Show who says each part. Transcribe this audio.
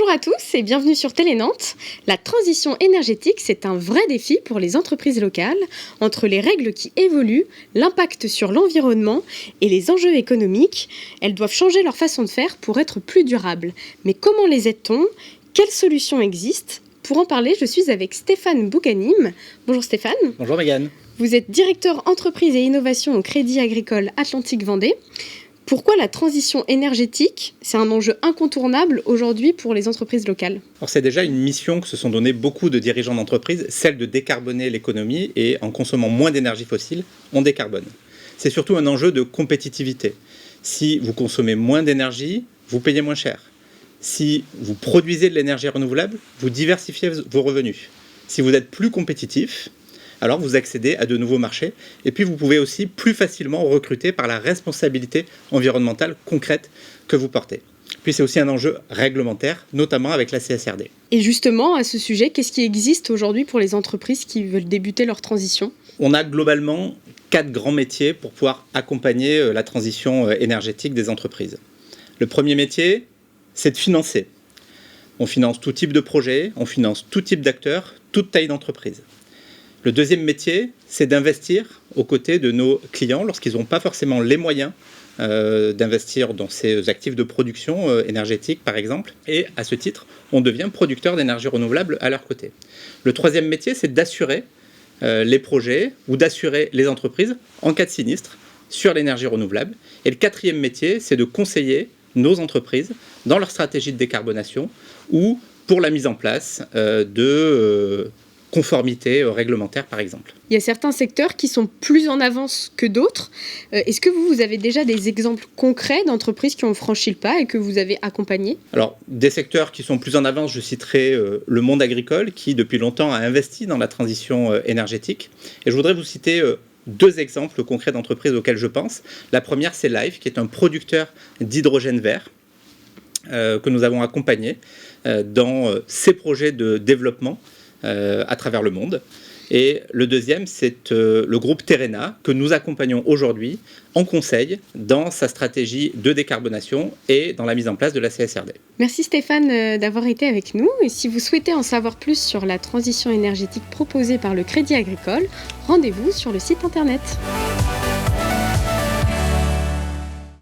Speaker 1: Bonjour à tous et bienvenue sur Télé Nantes. La transition énergétique, c'est un vrai défi pour les entreprises locales. Entre les règles qui évoluent, l'impact sur l'environnement et les enjeux économiques, elles doivent changer leur façon de faire pour être plus durables. Mais comment les aide-t-on ? Quelles solutions existent ? Pour en parler, je suis avec Stéphane Bouganim. Bonjour Stéphane.
Speaker 2: Bonjour Mégane.
Speaker 1: Vous êtes directeur entreprise et innovation au Crédit Agricole Atlantique Vendée. Pourquoi la transition énergétique, c'est un enjeu incontournable aujourd'hui pour les entreprises locales ?
Speaker 2: Alors c'est déjà une mission que se sont données beaucoup de dirigeants d'entreprises, celle de décarboner l'économie et en consommant moins d'énergie fossile, on décarbone. C'est surtout un enjeu de compétitivité. Si vous consommez moins d'énergie, vous payez moins cher. Si vous produisez de l'énergie renouvelable, vous diversifiez vos revenus. Si vous êtes plus compétitif, alors vous accédez à de nouveaux marchés et puis vous pouvez aussi plus facilement recruter par la responsabilité environnementale concrète que vous portez. Puis c'est aussi un enjeu réglementaire, notamment avec la CSRD.
Speaker 1: Et justement, à ce sujet, qu'est-ce qui existe aujourd'hui pour les entreprises qui veulent débuter leur transition ?
Speaker 2: On a globalement 4 grands métiers pour pouvoir accompagner la transition énergétique des entreprises. Le premier métier, c'est de financer. On finance tout type de projet, on finance tout type d'acteurs, toute taille d'entreprise. Le deuxième métier, c'est d'investir aux côtés de nos clients lorsqu'ils n'ont pas forcément les moyens d'investir dans ces actifs de production énergétique, par exemple. Et à ce titre, on devient producteur d'énergie renouvelable à leur côté. Le troisième métier, c'est d'assurer les projets ou d'assurer les entreprises en cas de sinistre sur l'énergie renouvelable. Et le quatrième métier, c'est de conseiller nos entreprises dans leur stratégie de décarbonation ou pour la mise en place de conformité réglementaire, par exemple.
Speaker 1: Il y a certains secteurs qui sont plus en avance que d'autres. Est-ce que vous avez déjà des exemples concrets d'entreprises qui ont franchi le pas et que vous avez accompagnées ?
Speaker 2: Alors, des secteurs qui sont plus en avance, je citerai le monde agricole qui, depuis longtemps, a investi dans la transition énergétique. Et je voudrais vous citer 2 exemples concrets d'entreprises auxquelles je pense. La première, c'est Life, qui est un producteur d'hydrogène vert que nous avons accompagné dans ses projets de développement à travers le monde. Et le deuxième, c'est le groupe Terrena, que nous accompagnons aujourd'hui en conseil dans sa stratégie de décarbonation et dans la mise en place de la CSRD.
Speaker 1: Merci Stéphane d'avoir été avec nous. Et si vous souhaitez en savoir plus sur la transition énergétique proposée par le Crédit Agricole, rendez-vous sur le site internet.